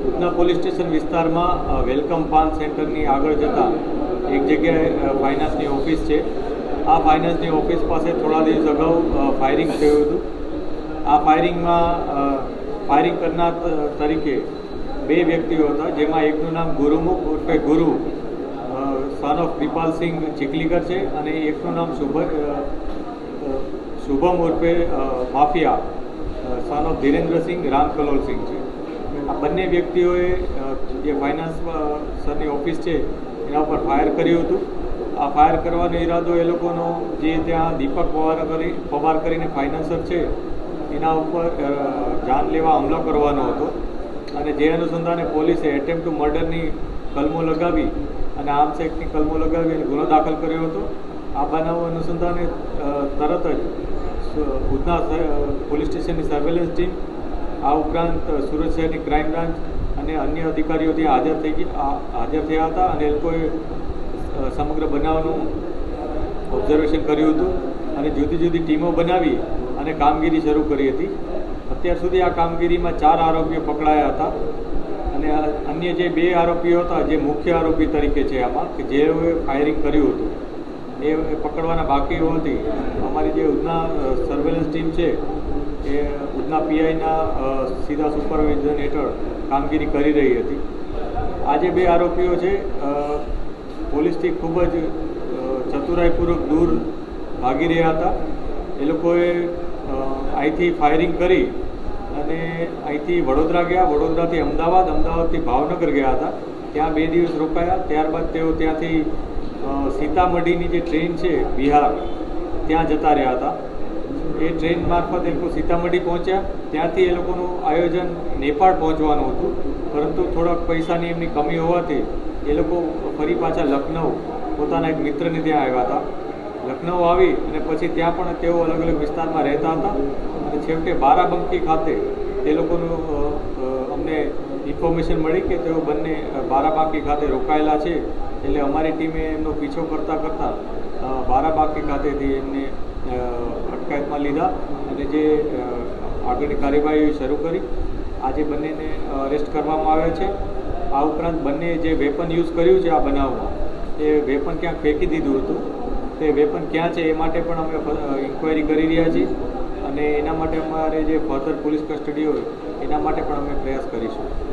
Udhna police station વિસ્તારમાં welcome પાન સેન્ટરની આગળ જતાં એક જગ્યાએ ફાઇનાન્સની ઓફિસ છે. આ ફાઇનાન્સની ઓફિસ પાસે થોડા દિવસ અગાઉ ફાયરિંગ થયું હતું. આ ફાયરિંગ કરનાર તરીકે બે વ્યક્તિઓ હતા, જેમાં એકનું નામ ગુરુમુખ ઉર્ફે ગુરુ સન ઓફ કૃપાલસિંહ ચીખલીકર છે અને એકનું નામ શુભમ ઉર્ફે માફિયા સન ઓફ ધીરેન્દ્રસિંહ રામકલોલસિંહ છે. આ બંને વ્યક્તિઓએ જે ફાઇનાન્સ સરની ઓફિસ છે એના ઉપર ફાયર કર્યું હતું. આ ફાયર કરવાનો ઈરાદો એ લોકોનો જે ત્યાં દીપક પવાર કરીને ફાઇનાન્સર છે એના ઉપર જાન લેવા હુમલો કરવાનો હતો અને જે અનુસંધાને પોલીસે એટેમ્પ્ટ ટુ મર્ડરની કલમો લગાવી અને આર્મ્સ એક્ટની કલમો લગાવી અને ગુનો દાખલ કર્યો હતો. આ બનાવ અનુસંધાને તરત જ ઉધના પોલીસ સ્ટેશનની સર્વેલન્સ ટીમ, આ ઉપરાંત સુરત શહેરની ક્રાઇમ બ્રાન્ચ અને અન્ય અધિકારીઓ ત્યાં હાજર થયા હતા અને એ લોકોએ સમગ્ર બનાવનું ઓબ્ઝર્વેશન કર્યું હતું અને જુદી જુદી ટીમો બનાવી અને કામગીરી શરૂ કરી હતી. અત્યાર સુધી આ કામગીરીમાં 4 આરોપીઓ પકડાયા હતા અને અન્ય જે 2 આરોપીઓ હતા, જે મુખ્ય આરોપી તરીકે છે આમાં, કે જેઓએ ફાયરિંગ કર્યું હતું, એ પકડવાના બાકી હોવાથી અમારી જે ઉધના સર્વેલન્સ ટીમ છે એ ઉધના પીઆઈના સીધા સુપરવિઝન હેઠળ કામગીરી કરી રહી હતી. આ જે 2 આરોપીઓ છે પોલીસથી ખૂબ જ ચતુરાઈપૂર્વક દૂર ભાગી રહ્યા હતા. એ લોકોએ અહીંથી ફાયરિંગ કરી અને અહીંથી વડોદરા ગયા, વડોદરાથી અમદાવાદ, અમદાવાદથી ભાવનગર ગયા હતા. ત્યાં 2 દિવસ રોકાયા. ત્યારબાદ તેઓ ત્યાંથી સીતામઢીની જે ટ્રેન છે બિહાર, ત્યાં જતા રહ્યા હતા. એ ટ્રેન મારફત એ લોકો સીતામઢી પહોંચ્યા. ત્યાંથી એ લોકોનું આયોજન નેપાળ પહોંચવાનું હતું, પરંતુ થોડાક પૈસાની એમની કમી હોવાથી એ લોકો ફરી પાછા લખનઉ પોતાના એક મિત્રને ત્યાં આવ્યા હતા. લખનઉ આવી અને પછી ત્યાં પણ તેઓ અલગ અલગ વિસ્તારમાં રહેતા હતા અને છેવટે બારાબંકી ખાતે એ લોકોનું અમને ઇન્ફોર્મેશન મળી કે તેઓ બંને બારાબાંકી ખાતે રોકાયેલા છે. એટલે અમારી ટીમે એમનો પીછો કરતાં બારાબાંકી ખાતેથી એમને અટકાયતમાં લીધા અને જે આગળની કાર્યવાહી શરૂ કરી. આજે બંનેને અરેસ્ટ કરવામાં આવ્યા છે. આ ઉપરાંત બંને જે વેપન યુઝ કર્યું છે આ બનાવમાં, એ વેપન ક્યાંક ફેંકી દીધું હતું. તે વેપન ક્યાં છે એ માટે પણ અમે ઇન્ક્વાયરી કરી રહ્યા છીએ અને એના માટે અમારે જે ફર્ધર પોલીસ કસ્ટડી હોય એના માટે પણ અમે પ્રયાસ કરીશું.